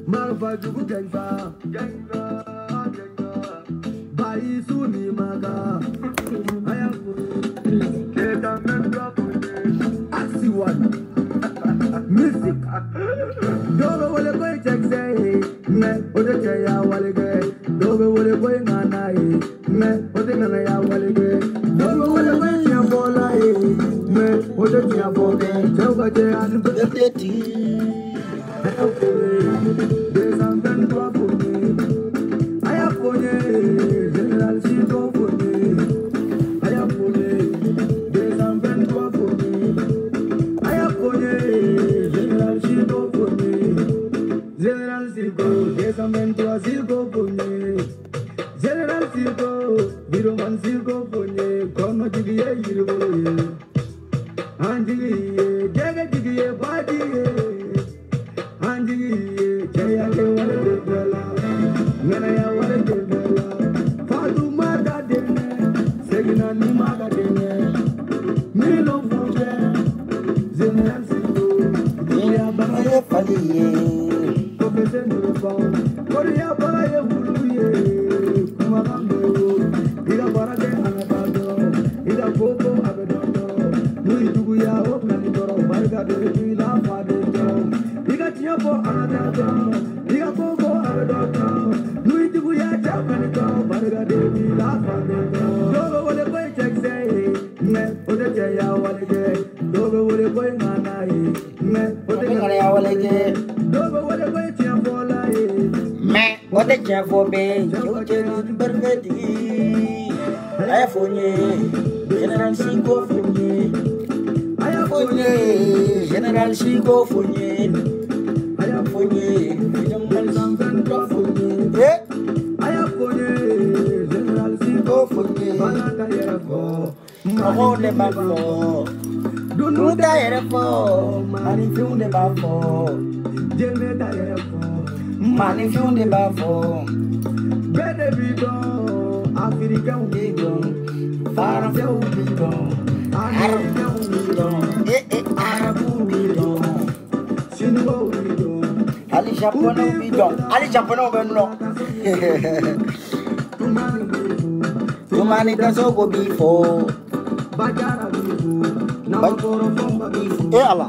Marfa jugu genza, genza, genza. Bai suni maga. Ayaku. Keda mendra kune. Axi one. Music. Dogo wale koi check say. Me ode chaya wale ge. Dogo wale koi ngana e. Me ode ngana ya wale ge. Dogo wale koi chia bola e. Me ode chia boge. Chauka che anu bedeti. General Chico Fournier, I am Fournier, General Chico Fournier, Mahone Bafo, do not die for money from the Bafo, money from the Bafo, better be gone, African be gone, far from be gone, Arab be gone, Arab be gone, Sino be gone, Ali Japono be gone, Ali Japono be gone. Mani doesn't go before. Ela.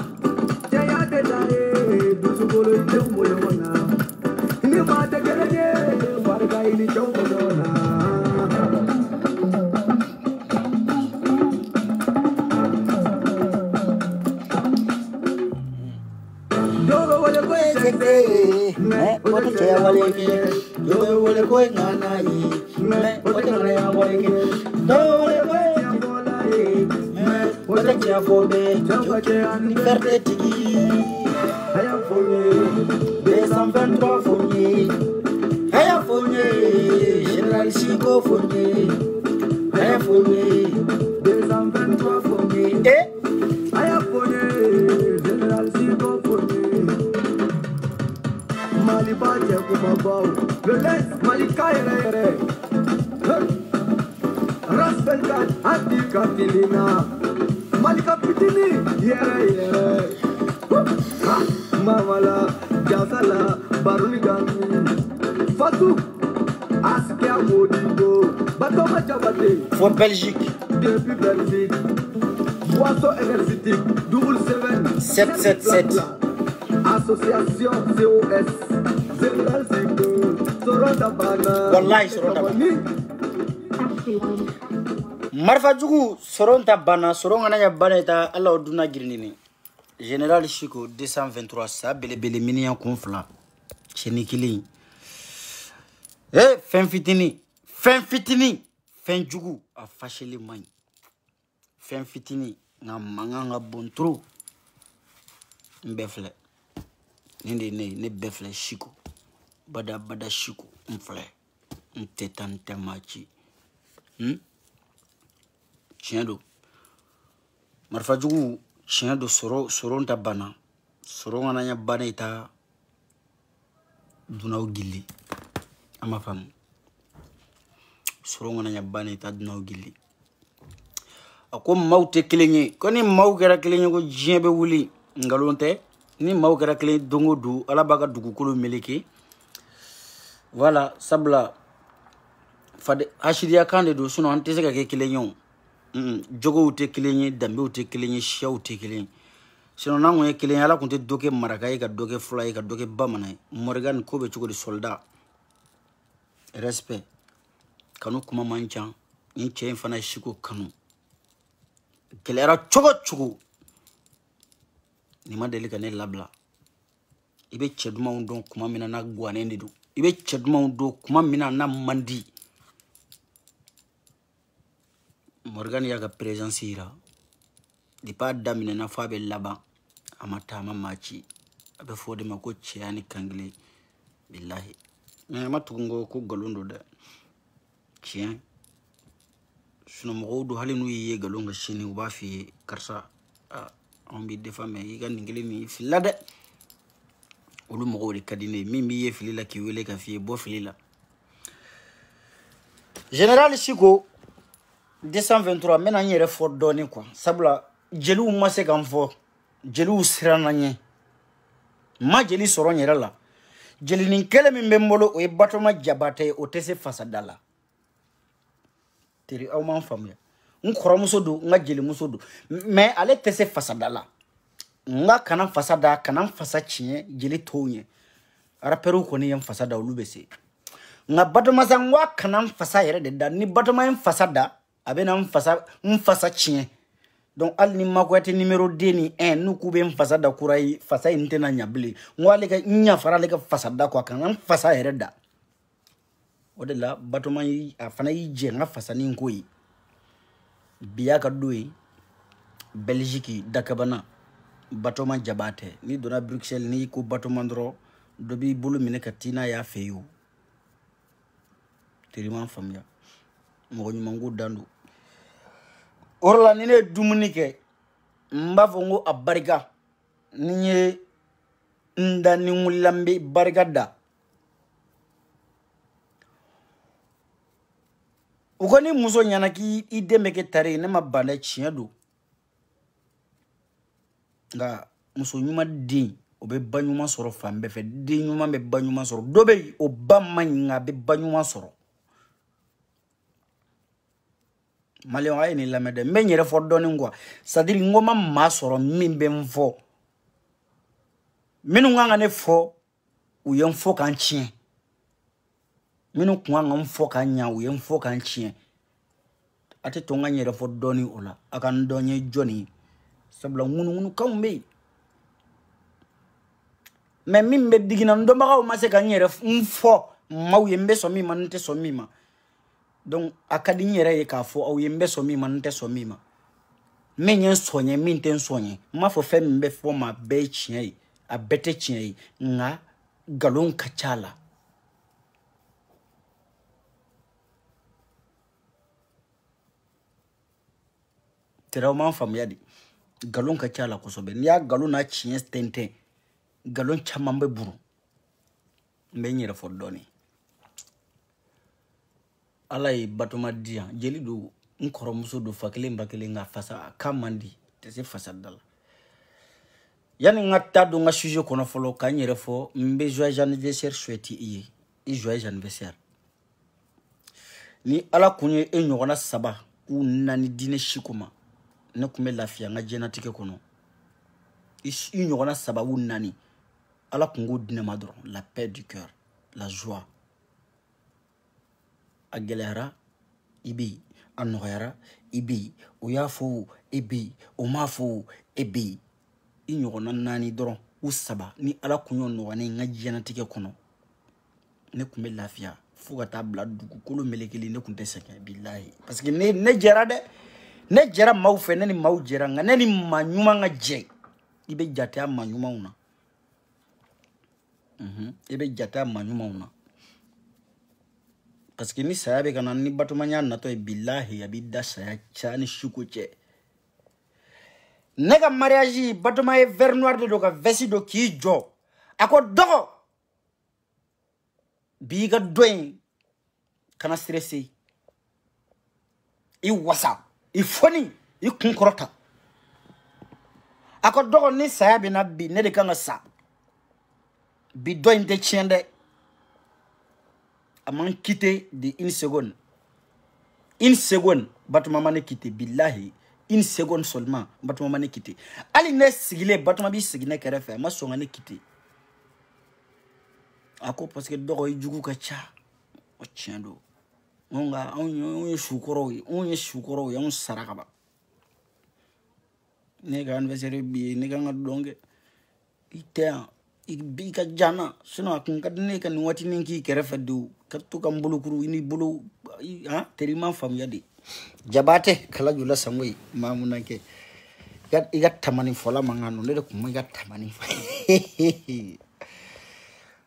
General Chico Fournier, General Chico Fournier, Maliba Jacumabao, le laisse Malika Ere, Raspenkat, Antika Tilina, Malika Pitini, Yere, Mamala, Jazala, Barunigan, Fatou, Askia Modibo, Batoma Jabate, pour Belgique. Depuis Belgique, Boisson énergétique, 777, Association COS, Général Zico, Soronta Bana, Wallahi Soronta Bana. Marfa Djougou, Soronta Bana, Soronga ya Bana eta Allah Oduna Girinini. Général Chico 223, ça, Bele Mini en conflit. Chenikili. Eh, fin fitini, fin Djougou, a fâché les mains. Fin fitini, na manganga bon trop. Mbefle. Ne befle Chico. Bada Chico, m'fle. M'tetante machi. Chien do. Marfa Djougou, chien do Soronta Bana. Soronga na Bana ita Dunao Gili. Ama fam. Soronga na Bana ita Dunao Gili. Ako maute kilingi. Koni mau kera kilingi ko jien be wuli. Ngalonte. ni maaw kɛra kelen don o don ala b'a ka dugukolo meleke voilà sabula fade hasidiya kan de don sinon an tɛ se ka kɛ kelen ye o jogow tɛ kelen ye danbew tɛ kelen ye siyaw tɛ kelen ye sinon n'an kun ye kelen ye ala kun tɛ dɔ kɛ maraka ye ka dɔ kɛ fula ye ka dɔ kɛ bamanan ye Morgan ko bɛ cogo di soldat respect kanu kuma man ca ni cɛ in fana ye siko kanu gɛlɛyara cogo cogo ni ma deli ka ne labila i bɛ cɛ dumanw dɔn kuma min na n'a guwanen de don i bɛ cɛ dumanw dɔn kuma min na n'a man di Morgan y'a ka présence yira depuis a daminɛna f'a bɛ laban a ma taa a ma maa ci a bɛ fɔ o de ma ko cɛya ni kankile bilahi mais ma tugu n kɔ ko nkalon don dɛ tiɲɛ sinon mɔgɔw don hali n'u y'i ye nkalon kan sini u b'a f'i ye karisa anw b'i defa mais i ka nin kelen nin fili la dɛ olu mɔgɔw de ka di ne ye min b'i ye fili la k'i wele ka f'i ye bɔ fili la Général Siko 223 n bɛna n yɛrɛ fɔ dɔɔnin quoi sabula jeliw ma se ka n fɔ jeliw siranna n ɲɛ ma jeli sɔrɔ n yɛrɛ la jelinin kelen min bɛ n bolo o ye Batoma Jabate ye o tɛ se fasada la teri aw m'an faamuya n kɔrɔmuso don n ka jelimuso don mais ale tɛ se fasada la n ka kana fasa da kana n fasa tiɲɛ jeli tɔw ɲɛ rappeurs kɔni ye n fasa da olu bɛ se nka Batoma sa n ko a kana n fasa yɛrɛ de da ni Batoma ye n fasa da a bɛ na n fasa tiɲɛ donc hali ni Makoyate numéro 2 ni 1 n'u k'u bɛ n fasa da kura ye fasa in tɛna ɲɛ bilen n ko ale ka n ɲafara ale ka fasa da quoi kana n fasa yɛrɛ da o de la Batoma a fana y'i jɛ n ka fasani in ko ye bi y'a ka don ye Belgique Dakabana Batoma Jabate n'i donna Bruxelles n'i ko Batoma dɔrɔn dɔ b'i bolo minɛ ka t'i n'a y'a fɛ ye o teri m'a faamuya mɔgɔ ɲuman ko dan don o la ni ne ye dumuni kɛ n b'a fɔ n ko a barika ni ye n da ni n wulila n bɛ barika da u ko ni muso ɲɛna k'i den bɛ kɛ tare ye ne ma ban dɛ tiɲɛ don nka muso ɲuman den o bɛ ba ɲuman sɔrɔ fan bɛɛ fɛ den ɲuman bɛ ba ɲuman sɔrɔ dɔ bɛ yen o ba man ɲi nka a bɛ ba ɲuman sɔrɔ Maliyɛnw a ye nin lamɛn dɛ n bɛ n yɛrɛ fɔ dɔɔnin quoi c'est à dire n ko ma maa sɔrɔ min bɛ n fɔ minnu kan ka ne fɔ u ye n fɔ k'an tiɲɛ minnu kun kan ka n fɔ k'an ɲa u ye n fɔ k'an tiɲɛ a tɛ to n ka n yɛrɛ fɔ dɔɔnin o la a ka n dɔn n ye jɔnni ye sabula ŋunuŋunukanw bɛ yen mais min bɛ digina n dɔnbagaw ma se ka n yɛrɛ n fɔ maaw ye n bɛ sɔn min ma n tɛ sɔn min ma donc a ka di n yɛrɛ ye k'a fɔ aw ye n bɛ sɔn min ma n tɛ sɔn min ma min ye n sɔn ye min tɛ n sɔn ye n m'a fɔ fɛn min bɛ fɔ ma a bɛɛ ye tiɲɛ ye a bɛɛ tɛ tiɲɛ ye nka nkalon ka ca a la tɛrɛw m'an faamuya de nkalon ka ca a la kosɛbɛ n'i y'a nkalon n'a tiɲɛ tɛntɛn nkalon caman bɛ buru n bɛ n yɛrɛ fɔ dɔɔnin ala ye Batoma di yan jeli don n kɔrɔmuso don fa kelen ba kelen nka fasa a kan man di tɛ se fasa da la yanni n ka taa don n ka sujet kɔnɔ fɔlɔ ka n yɛrɛ fɔ n bɛ joyeux anniversaire souhaiter i ye i joyeux anniversaire ni ala kun ye e ɲɔgɔnna 3 u 4 diinɛ siko ma ne kun bɛ lafiya n ka diɲɛnatigɛ kɔnɔ i ɲɔgɔnna 3 u 4 ala kun k'o di ne ma dɔrɔn la paix du cœur la joie a gɛlɛyara i bɛ yen a nɔgɔyara i bɛ yen o y'a fɔ e bɛ yen o m'a fɔ e bɛ yen i ɲɔgɔnna 4 dɔrɔn u 3 ni ala kun y'o nɔgɔya n ka diɲɛnatigɛ kɔnɔ ne kun bɛ lafiya fo ka taa bila dugukolo melekeli ne kun tɛ sɛgɛn bilahi parce que ne jɛra dɛ ne jɛra maaw fɛ ne ni maaw jɛra nka ne ni maa ɲuman ka jɛ i bɛ jate a maa ɲumanw na i bɛ jate a maa ɲumanw na parce que ni saya bɛ ka na ni Batoma y'a natɔ ye bilahi a b'i da saya caya ni suko cɛ ne ka mariage Batoma ye vert noir de don ka veste don k'i jɔ a ko dɔgɔ bi ka dɔ in kana stressé i wasa i fɔni i kun kɔrɔta ako dogo ni saya bina bi ne de kan sa bi do inte tiende aman quitter de une seconde batuma mane quitter billahi une seconde seulement batuma mane quitter ali ne sigile batuma bi sigine kere fe ma songa ne quitter ako parce que dogo jugu ka cha o tiendo onga on shukoro on saraka ba nega anniversaire bi nega ngadonge ite ka jana sino akun kadne kan wati ninki kerefa du kattu kam bulukuru ini bulu ha terima fam yadi jabate kala jula samwe mamunanke igat tamani fola mangano le ko igat tamani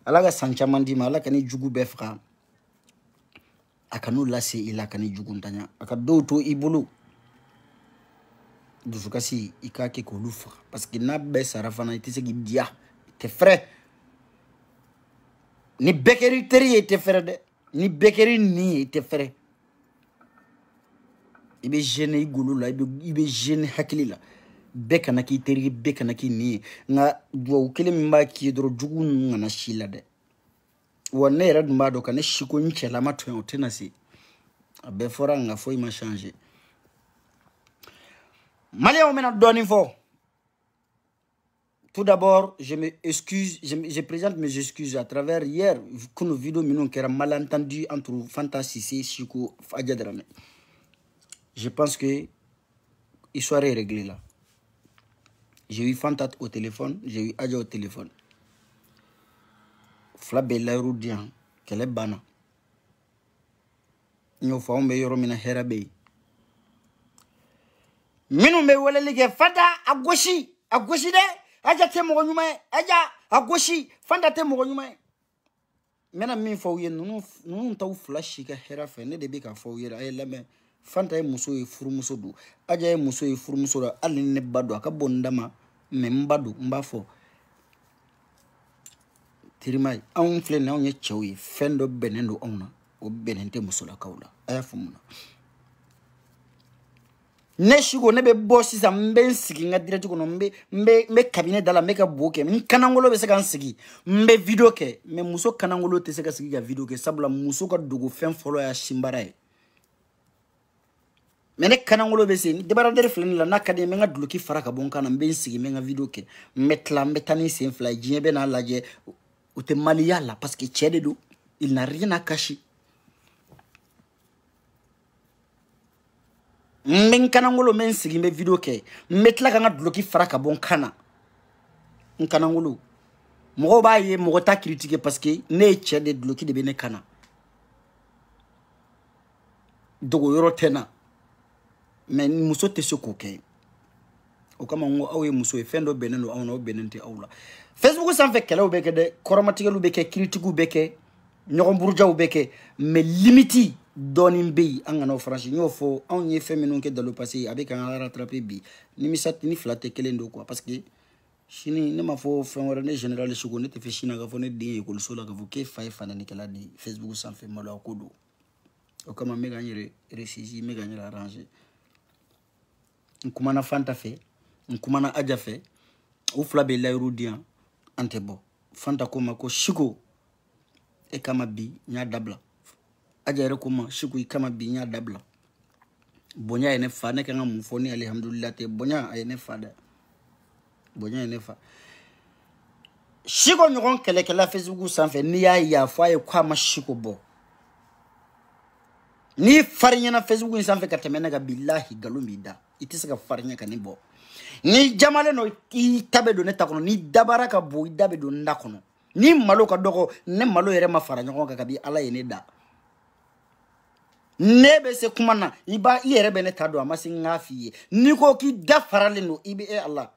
alaga sanchamandi mala kani jugu befra akanu lase ila kani jugu ntanya akado to ibulu dusukasi ikake ko lufa parce que na be sarafana itise gidia te frère ni bekeri teri te frère de ni bekeri ni te frère ibe jene igulu la ibe jene hakili la bekana ki teri bekana ki ni nga do kele mba ki dro jugu ngana shila de wonne rad mba do kana shiko nchela mato tenasi be fora nga foi ma changer Malien on donne fort. Tout d'abord, je me excuse, je présente mes excuses à travers hier une vidéo qui a malentendu entre Fanta Sissé et Chico Adjadrame. Je pense que l'histoire est réglée là. J'ai eu Fanta au téléphone, j'ai eu Adja au téléphone. Flabella Roudian, qu'elle est bana. Nous faisons meilleur mina herabe. Minu me wala lige Fanta agoshi de aja te mo nyuma aja agoshi Fanta te mo nyuma mena min fo yen nu taw flash ka hera fe ne de be ka fo yera ay lame Fanta e muso e furu muso du aja e muso e furu muso da alin ne bado aka bondama me mbadu mbafo tirimai an fle na onye chewi fendo benendo onna o benente muso la kaula aya fumuna Neshigo nebe bossi sa mbe sigi nga direct ko mbe cabinet dala meka boke kanangolo be se kan sigi mbe video ke me muso kanangolo te se ka sigi ga video ke sabla muso ka dugo fen folo ya shimbara e mene kanangolo be se ni debara der flen la nakade me nga duluki faraka bon kana mbe sigi me nga video ke metla mbe tani sen fly jien be na laje o te malia la parce que chede do il n'a rien à cacher. Men kanangolo men sigi me video ke metla kanga bloki faraka bon kana kanangolo mo ba ye mo ta critiquer parce que ne che de bloki de bene kana dogo yoro tena men muso te soko ke o kama ngo awe muso e fendo beneno awno benente awla Facebook sans fait kala obeke de koromatigelu beke critiqueu beke nyokomburja obeke me limiti Donin Bey, en français, nous faut on y fait maintenant que dans le passé avec un rattrapé bi. Ni mi sat ni flatte kelendo quoi parce que chini ne ma faut faire un général de chocolat te fait china ga fone de ko so la ga vous ke fay fanani kala di Facebook sans fait malo kodo. O kama me gagner récisi me gagner arranger. Nkumana Fanta fait, nkumana Adja fait, ou flabe la rudian antebo. Fanta koma ko shiko e kama bi nya dabla. Ajere kuma shiku kama binya dabla bonya ene fa ne kanga mufoni alhamdulillah te bonya ene fa da bonya ene fa shiko nyon kele Facebook sans fait ni ya fa e kwa ma shiko bo ni farinya na Facebook sans fait katemena ga billahi galumida itisa ga farinya kanibo ni jamale no itabe do neta kono ni dabara ka bo idabe do ndakono ni malo ka doko ne malo yere ma faranya ko ka bi ala yene da nebe se kumana iba yere bene tado amasi ngafiye niko ki dafarale no ibe e Allah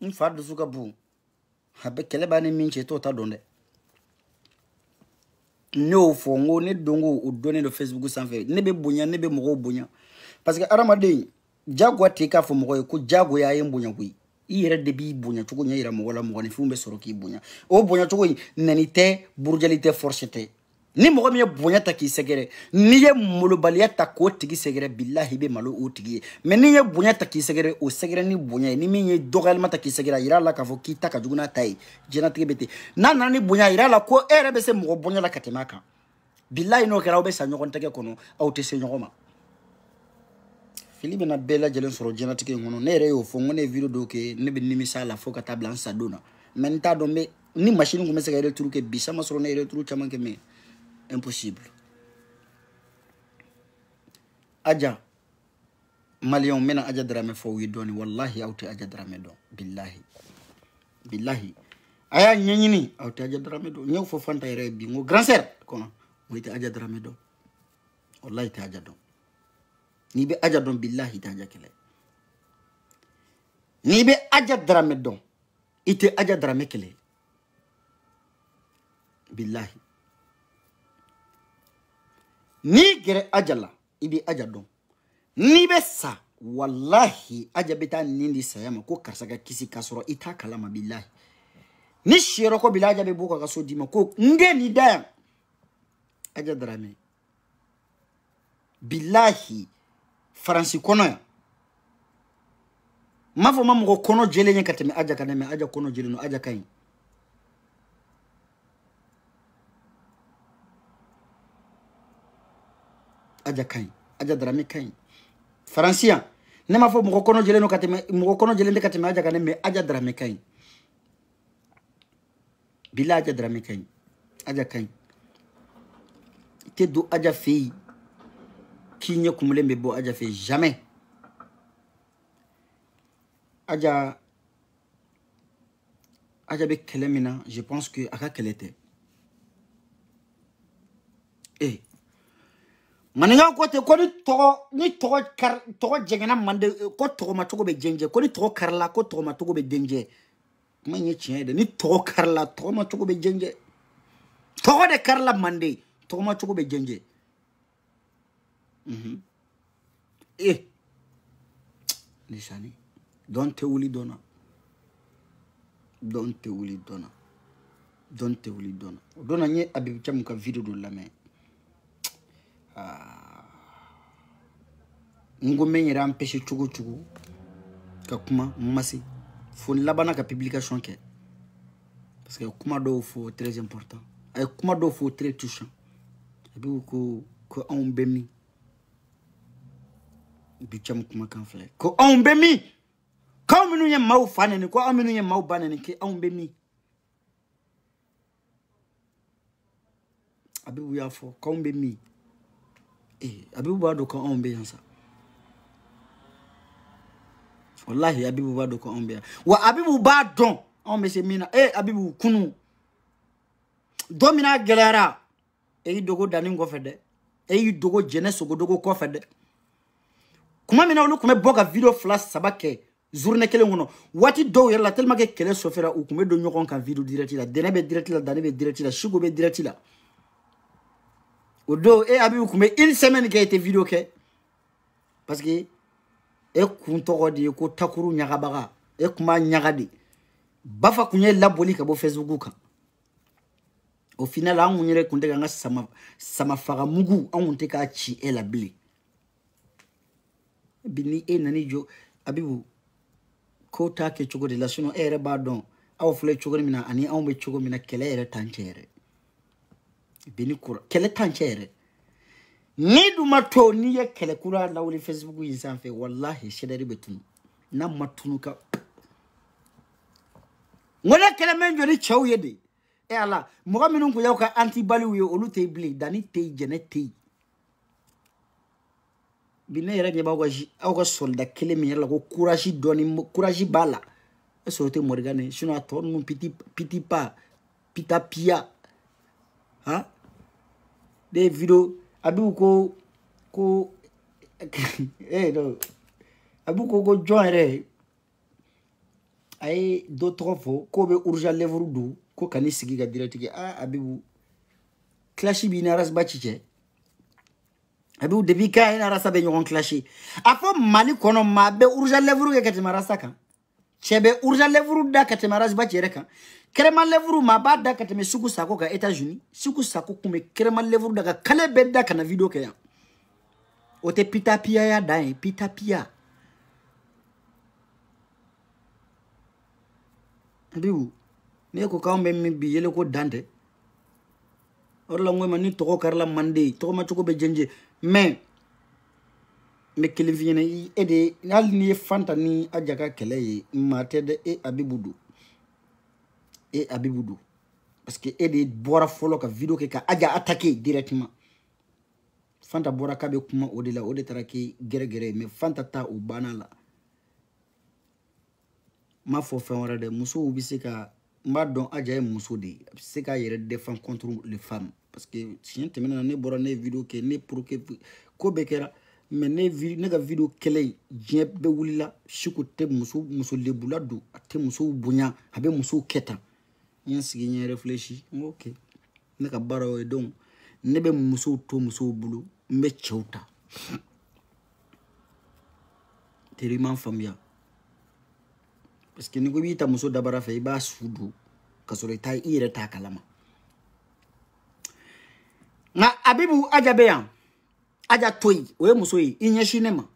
mfadu suka bu habe kele bane minche to ta donde no fongo ne dongo o donner de Facebook sans faire nebe bunya nebe mo bunya parce que aramade jago tika fo mo ko jago ya yen bunya kui yere de bi bunya to ko nyira mo wala mo ne fumbe soro ki bunya o bunya to ko nanite burjalite forcete ni mɔgɔ min ye bonya ta k'i sɛgɛrɛ n'i ye molobaliya ta k'o tigi sɛgɛrɛ billahi bɛ malo o tigi ye mais n'i ye bonya ta k'i sɛgɛrɛ o sɛgɛrɛ ni bonya ye ni min ye dɔgɔyalima ta k'i sɛgɛrɛ yira la k'a fɔ k'i ta ka jugu n'a ta ye diɲɛlatigɛ bɛ ten n'a nana ni bonya yira la ko e yɛrɛ bɛ se mɔgɔ bonya la ka tɛmɛ a kan billahi n'o kɛra aw bɛ sa ɲɔgɔn tɛgɛ kɔnɔ aw tɛ se ɲɔgɔn ma fili bɛna bɛɛ lajɛlen sɔrɔ diɲɛlatigɛ in kɔnɔ ne yɛrɛ y'o fɔ n ko ne ye video dɔw kɛ ne bɛ nimisa la fo ka taa bila n sa don na mais n t'a dɔn n bɛ ni machine kun bɛ se ka retour kɛ bi sa ma sɔrɔ ne ye retour caman kɛ mais impossible. Aja Malion mena Aja Dramé fo wi doni wallahi awti Aja Dramé do billahi aya nyanyini awti Aja Dramé do ñew fo fanta yere bi ngo grand sœur kono mo ite Aja Dramé do wallahi ta Aja do ni be Aja don billahi ta Aja kele ni be Aja Dramé do ite Aja Dramé kele billahi ni gere Aja la ibi Aja don ni be sa wallahi Aja beta nindi sayama ko karsaka kisi kasoro ita kalama billahi ni shiro ko billahi Aja be buka kaso dima ko nge ni daya Aja Dramé billahi faransi kono ya mafo mamu ko kono jele nye kateme Aja kaneme Aja kono jele no Aja kain Aja kain Aja Dramé kain Francia ne ma fo mo kono jele no kateme mo kono jele kateme Aja kaneme Aja Dramé kain bila Aja Dramé kain Aja kain te do Aja fi ki nye kumule mbe bo Aja fi jamais Aja be kelemina je pense que aka kelete maniga ko te ko ni to jengena mande ko to ma to be jenje ko ni to karla ko to ma to be denje ma nye chien de ni to karla to ma to be jenje to de karla mande to ma to be jenje nisani don't te wuli dona dona nye Habib Thiam ka video do la mais ngo menyera empêcher chugu ka kuma masi fo labana ka publication ke parce que kuma do fo très important ay kuma do fo très touchant abi ko on bemi bi cham kuma kan fle ko on bemi ko minu nye maw fanene ko aminu nye maw banene ke on bemi abi bu ya fo ko on bemi Abibu bado ko on be yansa wallahi Abibu bado ko on be wa Abibu badon on me se mina Abibu kunu domina gelera dogo dani ngo fede dogo jeunesse go dogo ko fede kuma mina olu kuma boga video flash sabake journée kele ngono wati do yela tellement que kele sofera ou kuma do nyokon kan video direct la denebe direct la dani be direct la shugo be direct la Odo Abibu kume une semaine qui a été vidéo ke parce que kunto di ko takuru nyagabaga kuma nyagadi bafa kunye laboli ka bo Facebook ka au final an munyere kunde nga sama faga mugu an unte ka chi la bili bini nani jo Abibu ko ta ke chogo de la suno ere ba don aw fle chogo mina ani an be chogo mina kele ere tanchere bini kura kele tanchere ni duma to ni ye kele kura lawli Facebook insan fe wallahi shedari betun na matunu ka ngole kele menjo ni chaw yede ala mo minun ko yaw ka anti bali wi olu te bli dani te jenete bine yere ne ba ko aw ko soldat kele mi yalla ko courage doni courage bala eso te morgane sino aton mon petit pas pita pia hein des vidéos Abibu ko no Abibu ko joindre ay d'autres fois ko be urgent levru du ko kani sigi ga direct ke Abibu clashi bi na ras bachiche Abibu depuis ka ina rasa be nyon clashi afo mali kono ma be urgent levru ke katima rasa kan chebe urja levuru da katema razba chereka krema levuru ma ba da kateme suku sako ka États-Unis suku sako kume krema levuru da ka kale bedda kana video ke ya ote pita pia ya dai pita pia Abibu ne ko kawmbe mi bi yele ko dante orla ngoy man ni toko karla mande toko ma toko be jenje mais me kelevine yi ede al ni fanta ni ajaka kele ma tede e abibudu parce que ede bora folo ka video ke ka aja attaquer directement fanta bora ka be kuma odela ode taraki gere mais fanta ta u banala ma fo fen wara de muso bi se ka mba don aja e muso de se ka yere défend contre les femmes parce que si ente mena ne bora ne video ke ne pour que ko bekera mais ne ga video kele je be wulila shiku te muso lebula do te muso bunya habe muso keta yen sigi nye réfléchi OK ne ka baro e donc ne be muso to muso bulu mbe cheuta terriman famia parce que ni ko bita muso dabara fe ba sudu kasore tay ire ta kalama na abibu ajabe yan aja toyi we muso yi inyeshi nema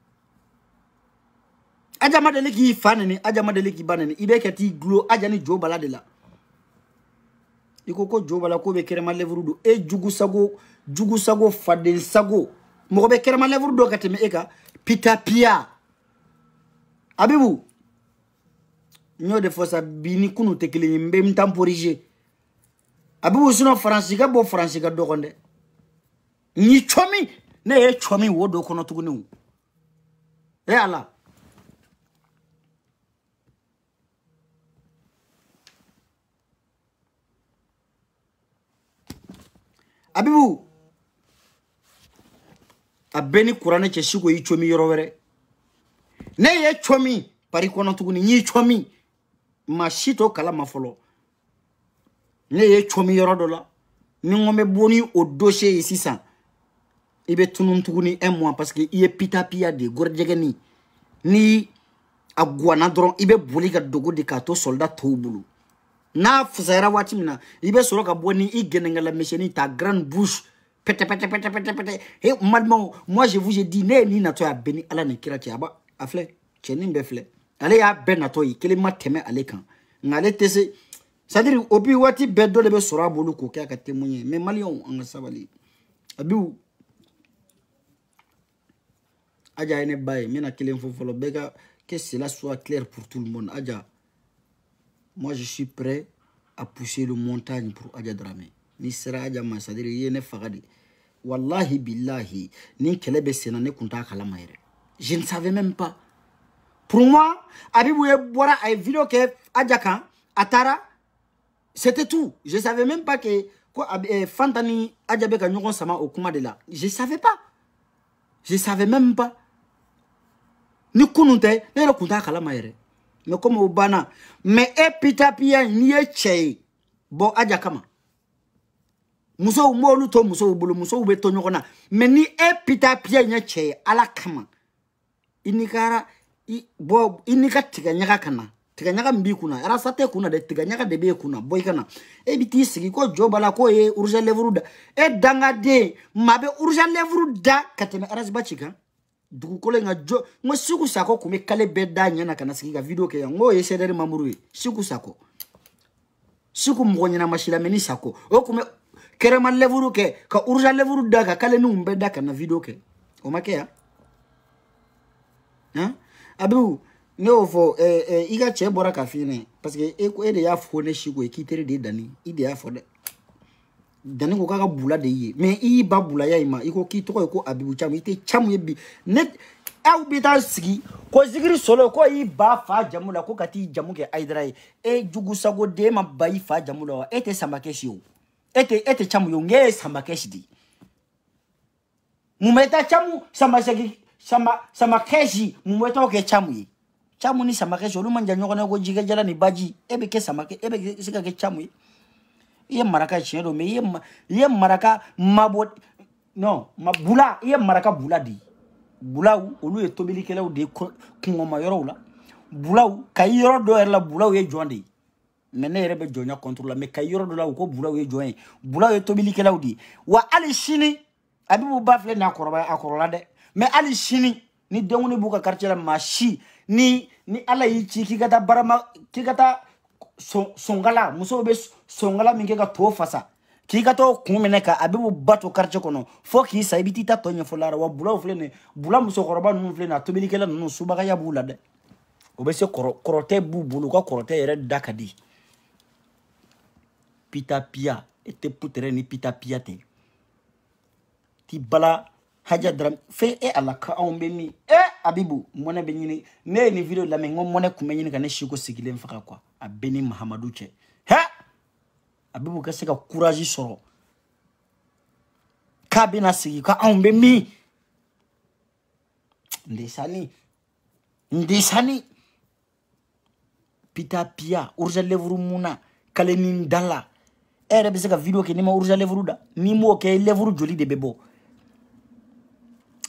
aja madele ki fanene aja madele ki banene ibe kati glo aja ni jo bala de la ikoko jo bala ko be kerema levru do e jugu sago fadel sago mo be kerema levru do kateme eka pita pia abibu nyo de fosa bini kunu tekele mbe mtamporije abibu sino franciska bo franciska do konde ni chomi ne e chomi wodo kono tugunu e ala abibu abeni kurane che shigo yi chomi yorowere ne ye chomi pari kono tuguni ni chomi mashito kala mafolo ne ye chomi yorodola ni ngome boni o dossier ici ça ibe tunun tuguni un mois parce que iye pita pia de gorjegeni ni agwana dron ibe boli ka dogo de ka to soldat tobulu na fusera wati mina ibe soro ka boni igenengala mecheni ta grande bouche pete et madman moi je vous ai dit ne ni na to ya beni ala ne kira ti aba afle cheni mbe fle ale ya ben na to yi kele mateme ale kan ngale tese c'est-à-dire obi wati bedo le be soro abulu ko ka témoigner mais malion en sabali abiu Adja ene baye mena kelen fofolo bega que cela soit clair pour tout le monde. Adja, moi je suis prêt à pousser le montagne pour Adja Dramé. Ni sera Adja ma c'est-à-dire yene fagadi. Wallahi billahi ni kelebe sena ne kunta kala mayre. Je ne savais même pas. Pour moi, Abibou Bora a vidéo que Adja kan atara c'était tout. Je savais même pas que quoi Fantani Adja beka nyokon sama okuma de là. Je savais pas. Je savais même pas. Ni kununte ne lo kunta kala mayre mais comme obana mais epita pia ni eche bo Adja kama muso molu to muso bulu muso be to nyokona mais ni epita pia nya che ala kama inikara bo inika tiga nyaka kana tiga nyaka mbi kuna ara sate kuna de tiga nyaka de be kuna boy kana e biti sigi ko jobala ko e urja levruda e danga de mabe urja levruda kateme arasba chika dugu kole nga jo ngo siku sako kume kale bedda nyana kana sigi video ke ngo ye sedere mamuru siku sako siku mgonye na mashila meni sako o kume kerema levuru ke ka urja levuru daga kale nu mbedda kana video ke o makea hein abu no fo iga che bora ka fine parce que e ko ede ya fo ne shiko e kitere de dani ide ya fo de dani ko kaka bula de yi mais i ba bula ya ima iko ki to ko abibu chamu ite chamu ye bi net au bita sigi ko zigiri solo ko i ba fa jamula ko kati jamu ke aidrai e jugu sago de ma bayi fa jamula ete samakeshi o ete chamu yo nge samakeshi di mumeta chamu samakeshi mumeta ke chamu yi chamu ni samakeshi olu manja nyoko na ko jiga jala ni baji ebe ke samake ebe sika ke chamu yi iye maraka chero me iye maraka mabot non mabula iye maraka bula di bula olu e tobili kele o de kungoma yoro la bulaw ka yoro do la bulaw ye jonde mais ne rebe jonya contrôle mais ka yoro do la ko bulaw ye joyen bulaw ye tobili kelaw di wa ali shini abibu bafle na akorola de mais ali shini ni dengu ni buka quartier la machi ni ala yi ci ki gata barama ki gata songala muso be songala minge ga to fasa ki gato kumene ka abibu bato quartier kono fo ki sa ibiti ta tonye folara wa bulaw fle ne bula muso koroba nu fle na tobili kela nu subaga ya bula de obese korote bulu ko korote yere dakadi pita pia ete putere ni pita pia te ti bala haja dram fe e ala ka on be mi abibu mona be nyini ne ni video la me ngom mona kuma nyini ka ne shiko sigile mfaka kwa abeni Mahamadou che abibu ka seka courage soro kabina sigi ka on be mi ndesani pita pia urja levru muna kale ni ndala ere be seka video ke ni ma urja levru da ni mo ke levru joli de bebo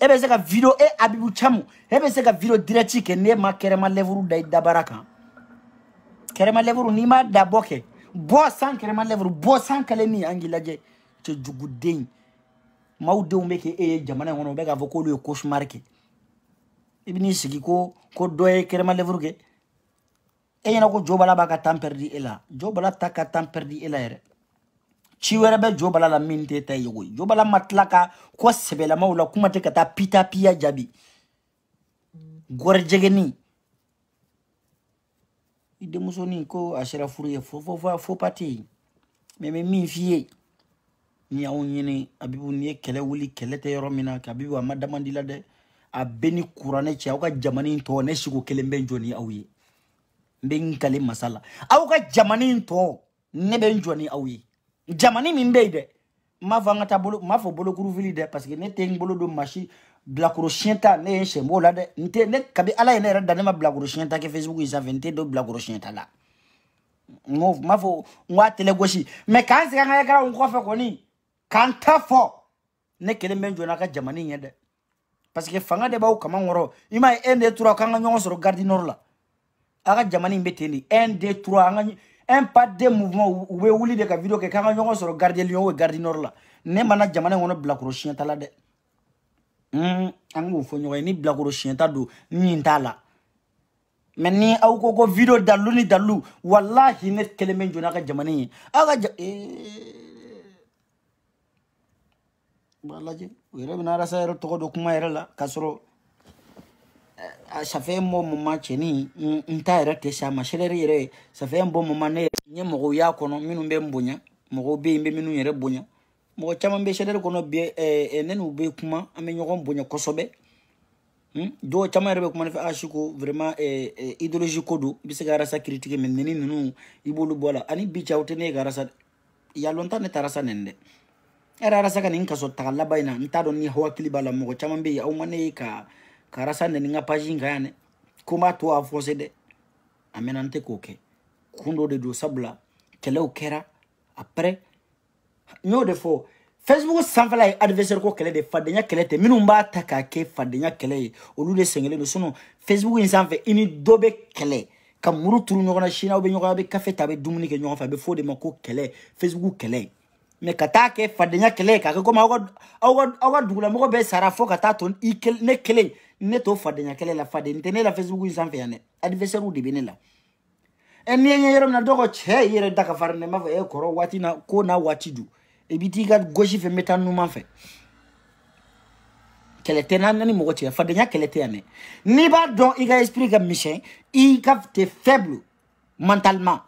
ebe seka video abibu chamu ebe seka video direct ke ne ma kerema levru da dabaraka kerema levru ni ma da boke bo san kerema levru bo san kale ni angilaje te juguden mawde umbeke jamana ngono be ga voko lo cauchemar ke ibini sigi ko doye kerema levru ke yana ko jobala ba ka temps perdu ela jobala ta ka temps perdu ela ere chiwere be jobala la minte tay yogo jobala matlaka ko sebela mawla kuma te kata pita pia jabi gorjegeni ide musoni ko ashira furiye fo pati meme mi fiye ni awnyini abibu ni kele wuli kele te yoro mina ka abibu amadamandila de abeni kurane chi awka jamani to ne shigo kele mbenjoni awye mbenkale masala awka jamani to ne benjoni awye jamani mimbeide mavanga bolo mafo bolo kuruvili de parce que ne teng bolo do machi blakuro chienta ne shembo la de nte ne kabi ala ene rada ne ma blakuro chienta ke Facebook isa 20 do blakuro chienta la mo mafo ngwa tele goshi me kan se kan yakara on ko fe ko ni kan tafo ne kele menjo na ka jamani nyede parce que fanga de bawo kama ngoro ima 1 2 3 kan nyon soro gardinor la aga jamani mbeteni 1 2 3 anga un pas de mouvement ou be wuli de ka video ke kanga nyongo soro garder lion ou gardinor la ne mana jamana ngono blakuro chienta la de angu fo nyoy ni blakuro chienta do ni ntala menni aw ko video dalu ni dalu wallahi ne keleme jona ka jamani aga wallahi wera bina rasa ero to do kuma era la kasoro ça fait un bon moment cheni nta era te sama chérie yere ça fait un bon moment ne nye mogo ya kono minu be mbonya mogo be mbe minu yere bonya mogo chama be chérie kono be nenu be kuma ame nyogon bonya kosobe do chama yere be kuma fa ashiko vraiment idéologie kodo bi se gara sa critique men neni nunu ibolu bola ani bi chawte ne gara sa ya longtemps ne tarasa nende era rasa kan inkaso takalla bayna ntado ni hawakili bala mogo chama be au mane ka karasa ne nga page ngane kuma to afonse de amenante koke kundo de do sabla kele okera après nyo de fo Facebook sanfala adversaire ko kele de fadenya kele te minu mba taka ke fadenya kele olu de sengele no sono Facebook insanfe ini dobe kele kamuru turu nyogona shina obe nyoga be café tabe dumuni ke nyoga fa be fo de mako kele Facebook kele me kata ke fadenya kele ka ko ma awa dugula moko be sara fo kata ton ikel ne kele ne to fadenya kele la fade ntene la Facebook insanfe yane adversaire u de benela eni yero na dogo che yere daka farne ma fa koro wati na ko na wati du e biti ga goshi fe metanu ma fe kele tena nani mo gochi fadenya kele tene ni ba don i ga expliquer mission i ka te faible mentalement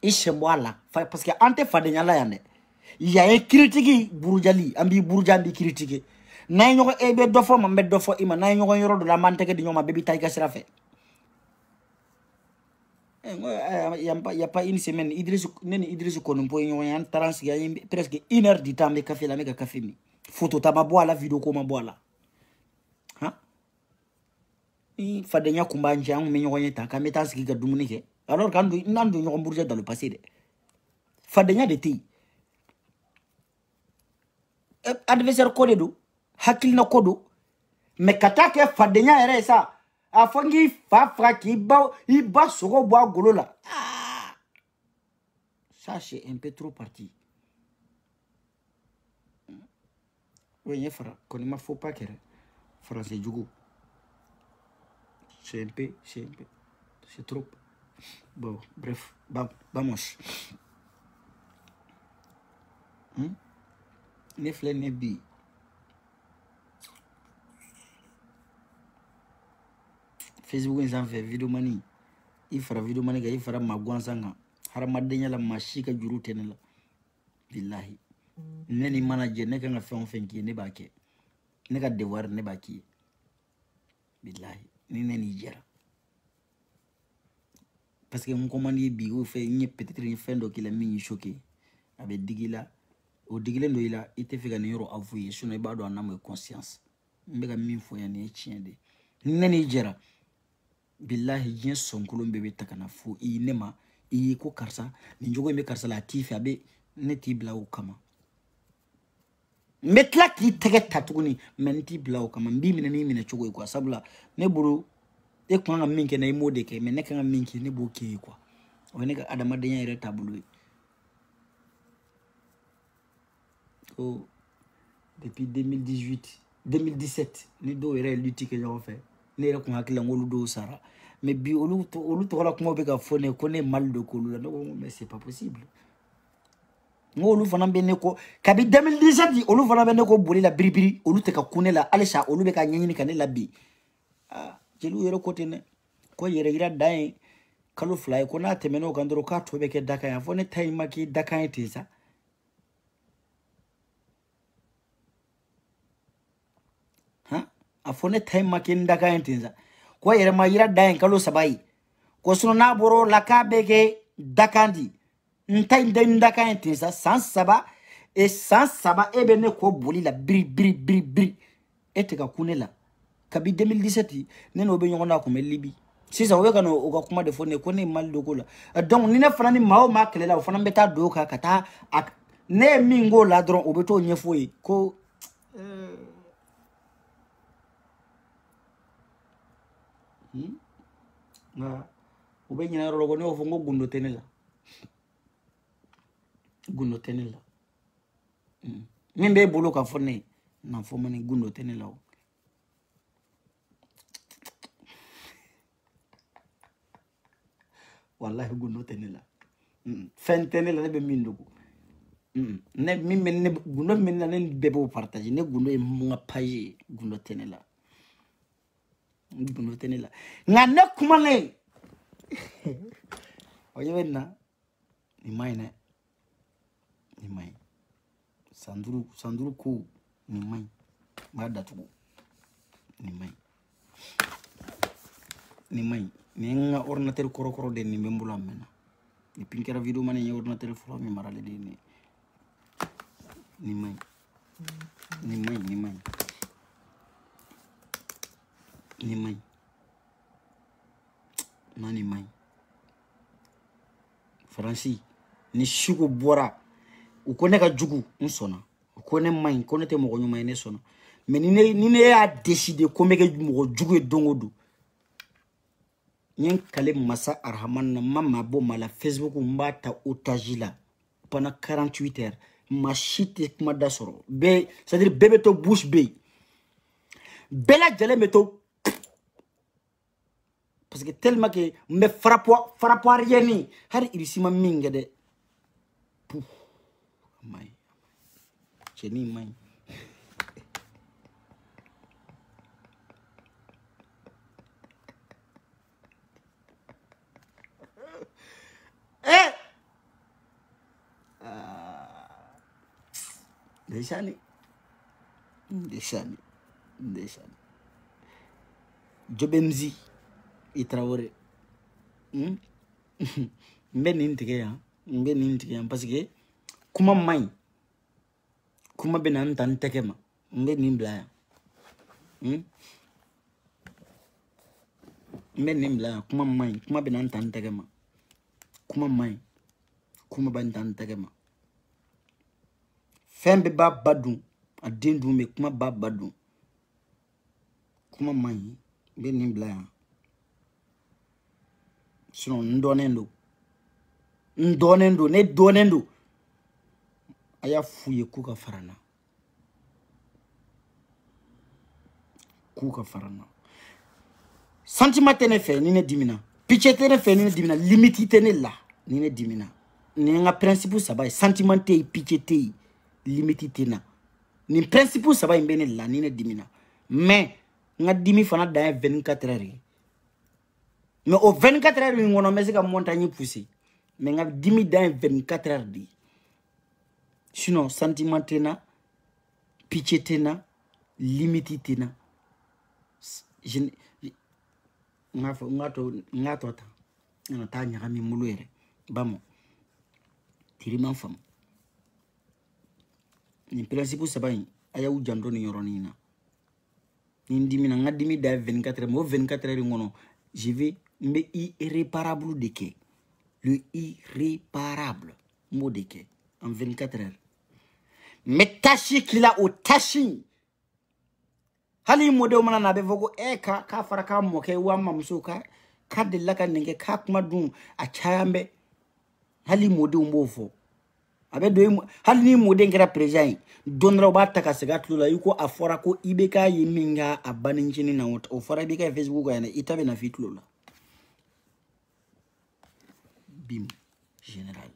i chemboala parce que ante fadenya la yane il y a un critique burujali ambi burujandi critique nay ñoko ebe dofo ma mbed dofo ima nay ñoko yoro do la manteke di ñoma bebi tay ga sira fe il y a pas une semaine Idriss Kono po ñoko yan trans ya presque 1 heure du temps me café la me café mi photo ta ma boala vidéo ko ma boala ha i fadenya kumba njang me ñoko yeta ka meta siki ga dumuni ke alors quand nandu ñoko burujali dans le passé de fadenya de ti adversaire kodedo hakil na kodo me katake fadenya ere sa a fɔ n k'i fa faga k'i ba sogo bɔ a golo la. Ça c'est un peu trop parti. Oui, il fera. Qu'on ne faut pas qu'elle fera ses jugo. C'est un peu, c'est trop. Bon, bref, vamos. Ne flè ne bi. Facebook in sanfɛ video mani. I fara video mani kan, I fara magwansan kan. Haramadenya la mashi ka juru tɛ ne la. Billahi. Ne ni manager ne kan ka fɛn o fɛn k'i ye ne b'a kɛ. Ne ka devoir ne b'a k'i ye. Billahi. Ni ne n'i jɛra. Parce que n commande bi o fɛ n ye peut-être ni fɛn dɔ k'i la min y'i choqué. A bɛ digi la. O digilen dɔ i la I tɛ fɛ ka nin yɔrɔ avouer sinon I b'a dɔn a n'a ma conscience. N bɛ ka min fɔ yan nin ye tiɲɛ de. Ni ne n'i jɛra. Billahi diɲɛ sɔnkolon bɛɛ bɛ ta ka na fo I ne ma. I ko karisa nin jogo in bɛ karisa la a t'i fɛ a bɛ ne t'i bila o kama. N bɛ tila k'i tɛgɛ ta tuguni mais n t'i bila o kama. N b'i minɛ n'i minɛ cogo ye quoi sabula ne bolo e kan ka min kɛ na I m'o de kɛ mais ne kan ka min kɛ ne b'o kɛ ye quoi. O ye ne ka adamadenya yɛrɛ taabolo ye. Ko depuis 2017 ni dɔw yɛrɛ ye lutte kɛ ɲɔgɔn fɛ ne yɛrɛ kun hakili la n k'olu dɔw sara. Mais bi olu tɔgɔla kuma bɛ ka fɔ ne ko ne mal de k'olu la ne ko mais c'est pas possible. N ko olu fana bɛ ne ko kabi 2017 olu fana bɛ ne ko boli la biribiri olu tɛ ka kun ne la halisa olu bɛ ka ɲɛɲini ka ne la bi. Jeliw yɛrɛ ko ten dɛ ko yɛrɛ yira dan ye kalo 2 ye ko n'a tɛmɛn'o kan dɔrɔn k'a tɔ bɛ kɛ dakan ye a fɔ ne ta in ma kɛ dakan ye ten sa. A fɔ ne ta in ma kɛ dakan ye ten sa. Ko yɛrɛ ma yira dan ye kalo 3 ye ko sinon n'a bɔr'o la k'a bɛ kɛ dakan di. N ta in tɛ dakan ye ten sa san 3 e bɛ ne ko boli la biri e tɛ ka kun ne la. Kabi 2017 ne n'o bɛ ɲɔgɔn na a kun bɛ Libi. Sisan o bɛ ka o ka kuma de fɔ ne ko ne ye Mali de ko la. Donc ni ne fana ni maa o maa kɛlɛ la o fana bɛ taa don o kan ka taa ne ye min k'o la dɔrɔn o bɛ t'o ɲɛfɔ ye ko nka o bɛ ɲinɛ yɔrɔ la ko ne y'o fɔ n ko gundo tɛ ne la. Gundo tɛ ne la. Min b'e bolo ka fɔ ne ye na fɔ man ni gundo tɛ ne la o. Wallahi gundo tɛ ne la. Fɛn tɛ ne la ne bɛ min dogo. Ne min bɛ ne gundo min na ne bɛɛ b'o partager ne gundo ye mun ka page ye gundo tɛ ne la. Gundo tɛ ne la. Nka ne kumalen o ɲɛ bɛ nin na nin ma ɲi dɛ nin ma ɲi san duuru ko nin ma ɲi n b'a datugu nin ma ɲi nin ma ɲi nin ye n ka ordinateur kɔrɔkɔrɔ de nin bɛ n bolo a mɛnna depuis n kɛra video mani n ye ordinateur fɔlɔ min maralen de ye nin ye nin ma ɲi nin ma ɲi nin ma ɲi nin ma ɲi na nin ma ɲi Faransi ni sugu bɔra u ko ne ka jugu n sɔnna u ko ne ma ɲi ko ne tɛ mɔgɔ ɲuman ye ne sɔnna mais ni ne y'a décider ko n bɛ kɛ mɔgɔ jugu ye don o don n ye n kale masa arahamani na n ma maa bɔ maa la Facebook n b'a ta otage la pendant 48 heures maa si tɛ kuma da sɔrɔ bɛɛ c'est-à-dire bɛɛ bɛ to bouche bée bɛɛ lajɛlen bɛ to parce que tellement que n bɛ farapo arrière hali irisi ma min kɛ dɛ puf a ma ɲi cɛnin ma ɲi Deixa-me. Jobemzi i Traoré. Mbe nin tigɛ yan parce que kuma man ɲi. Kuma bɛ na n ta n tɛgɛ ma. Mbe nin bila yan. Mbe nin bila yan. Kuma man ɲi. Kuma bɛ na n ta n tɛgɛ ma. Kuma man ɲi. Kuma bɛ n ta n tɛgɛ ma. Fɛn bɛɛ b'a ba dun a den dun mais kuma b'a ba dun. Kuma man ɲi. Mbe nin bila yan. sinon ndonendo ne donendo aya fuye kuka farana sentiment tene fe ni ne dimina pichet tene fe ni ne dimina limite tene la ni ne dimina ni nga principe saba sentiment te pichet te limite tena ni principe saba mbene la ni ne dimina mais nga dimi fana da 24 heures mais au 24 heures ngono mesi ka montagne pousser mais nga dimi da 24 heures di sinon sentiment tena pichet tena limite tena je ngato ta na ta nya mi mulwere bamo tiriman fam ni principe sabayi aya u jando ni yoronina ni ndimi na ngadimi da 24 mo 24 heures ngono je vais me irréparable de que le irréparable mot de que en 24 heures mais tachi kila o tachi hali model mana na be vogo ka fara ka mo ke wa mamso ka de la ka nenge ka kuma dum a chambe hali model mbofo abe do hali ni model ngera president donra ba ta ka segat lula yuko afora ko ibeka yiminga abaninjini na o fora ibeka Facebook ya itabe na fitlula bim général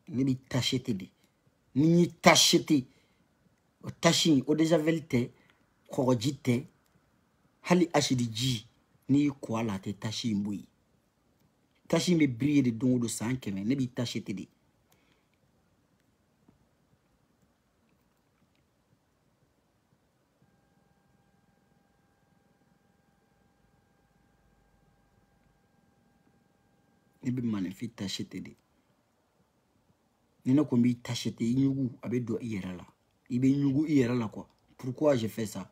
ni bi tachete de ni tachete o tachi o déjà velte korojite hali ashidi ji ni ko ala te tachi mbui tachi me briller de don do 5 mais ne bi tachete de ne bi magnifique tachete de ni na ko bi tachete nyugu abedo iyerala ibe nyugu iyerala quoi. Pourquoi j'ai fait ça?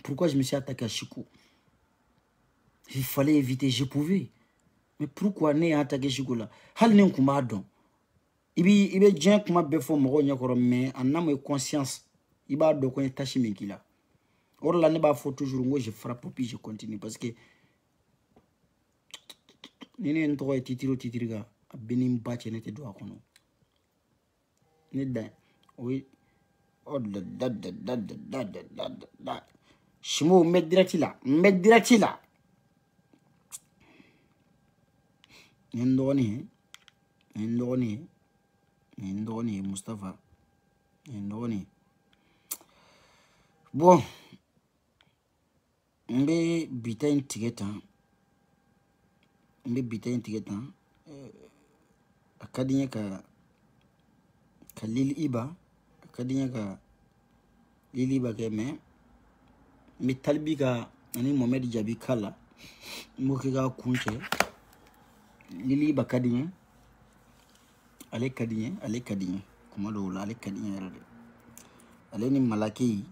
Pourquoi je me suis attaqué à Chico? Il fallait éviter, je pouvais. Mais pourquoi ne attaqué Chico là? Hal ne kuma don. Ibe jen kuma befo mo nyakoro mais en âme et conscience. Iba do ko tachi minkila. Or là ne ba faut toujours moi je frappe puis je continue parce que nene ntoko titiriga benim bache nete do akono. Ne da oui. Oh da Shimo met direct là ndoni Mustafa ndoni bon mbe bitain tigeta akadinya ka Lil Iba kadinya ka Lil Iba ke me talbi ka ani Mohamed Jabi kala mo ke ga kunche Lil Iba kadinya ale kadinya kuma do la ale kadinya yare ale ni malaki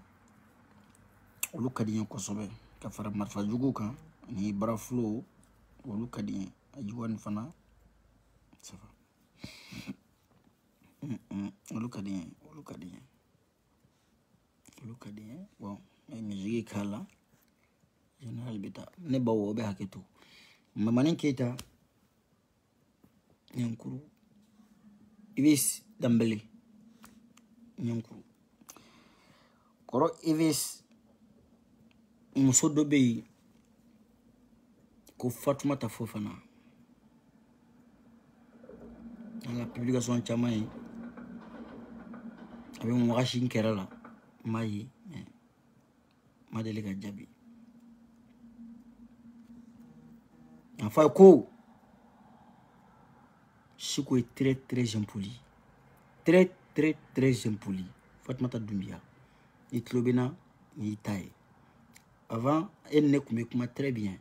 olu kadinya ko sobe ka fara marfa jugu kan ni braflo olu kadinya ajuwan fana safa olu kadinya bon musique kala général bita ne bawo be haketo mamanin keta nyankuru Ivis Dambele nyankuru koro Ivis muso dobe ko Fatoumata Fofana la publication chamaye avec mon rachin kerala mayi madele ga jabi enfin ko Chico est très impoli très impoli Fatoumata Doumbia ni tlobena ni taille avant elle ne kuma très bien.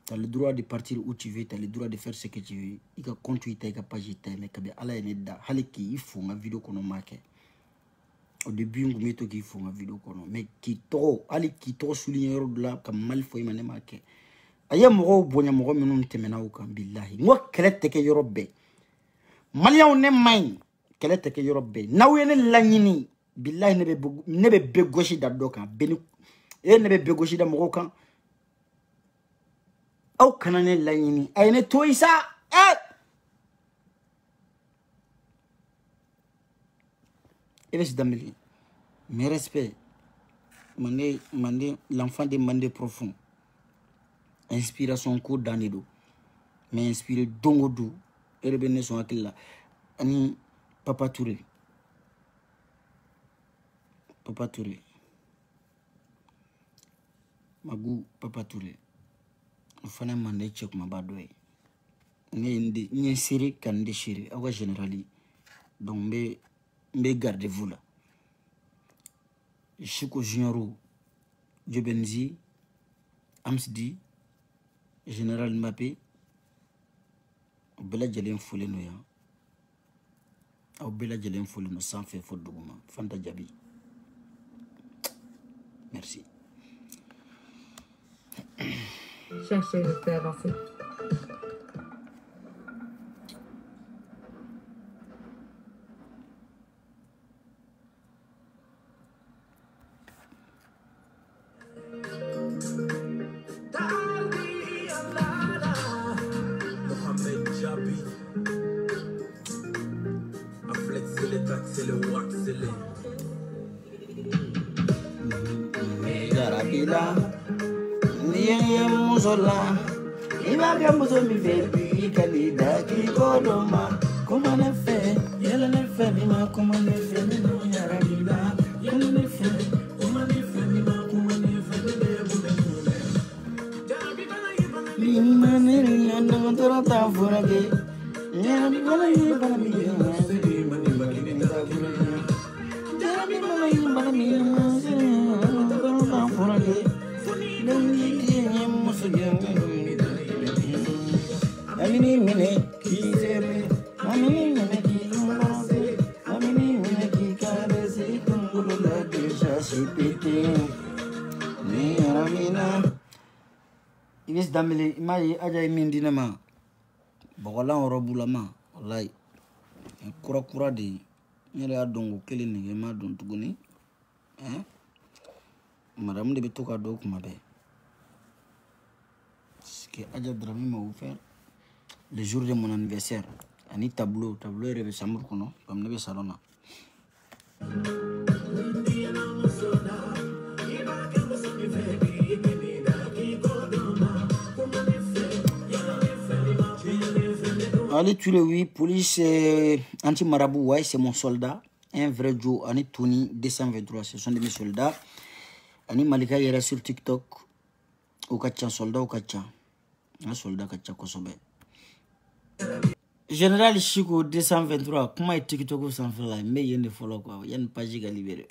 Tu as le droit de partir où tu veux, tu as le droit de faire ce que tu veux. Il y a compte Twitter, il y a page Twitter, mais il faut une vidéo qu'on a marqué. Au début, on met qu'il faut une vidéo qu'on a mais qui trop, allez qui trop souligné là comme mal faut y marqué. Aya moro bonya moro minun temena uka billahi. Moi kelete ke yorobe. Malia on ne main kelete ke yorobe. Na wene lanyini billahi nebe begoshi da doka beni e nebe begoshi da moro kan. aw kana ne laɲini a ye ne to yi sa Eves Dambélé, mes respects. L'enfant de Mandé profond. Inspiration ko danido. Mais inspiré dongodo. Et rebene son akilla. Ani Papa Touré. Papa Touré. Magou Papa Touré. Fana Mandé check ma badoy. Ni série kan déchiré. Awa générali. Donc mais gardez-vous là. Chiko Junioro, Djobenzi, Amsdi, Général Mbappé, Bela Djelen Fouleno ya. Ou Bela Djelen Fouleno sans faire faute de gouma. Fanta Djabi. Merci. Cherchez, je fais avancer. Garabila, niye muzola, ibaga muzo mi baby, kalida kikodoma, kuma ne fe, yele ne fe ni ma kuma ne fe ni no yarabila, yele ne fe, kuma ne fe ni ma kuma ne fe ni be ni ma ne ni anda motora ta furage, yele bala yi bala mi Eves Dambélé, imai aja imindi nama, bagolan robulama, wallahi, kura de, nyere adongo kele nige ma don tuguni, madame de betoka do kuma be. Ce que aja Dramé m'a offert le jour de mon anniversaire, ani tableau rebe chambre kono, comme nebe salona. Allez, tu le oui, police anti-marabout, ouais, c'est mon soldat. Un vrai Joe, Ani Tony 223, ce sont de mes soldats. Ani Malika Yera sur TikTok. Okacha, soldat Okacha. Un soldat Kacha Kosobe. Général Chiko 223, comment est TikTok sans faire là? Mais il y a une follow quoi, il y a une page qui est libérée.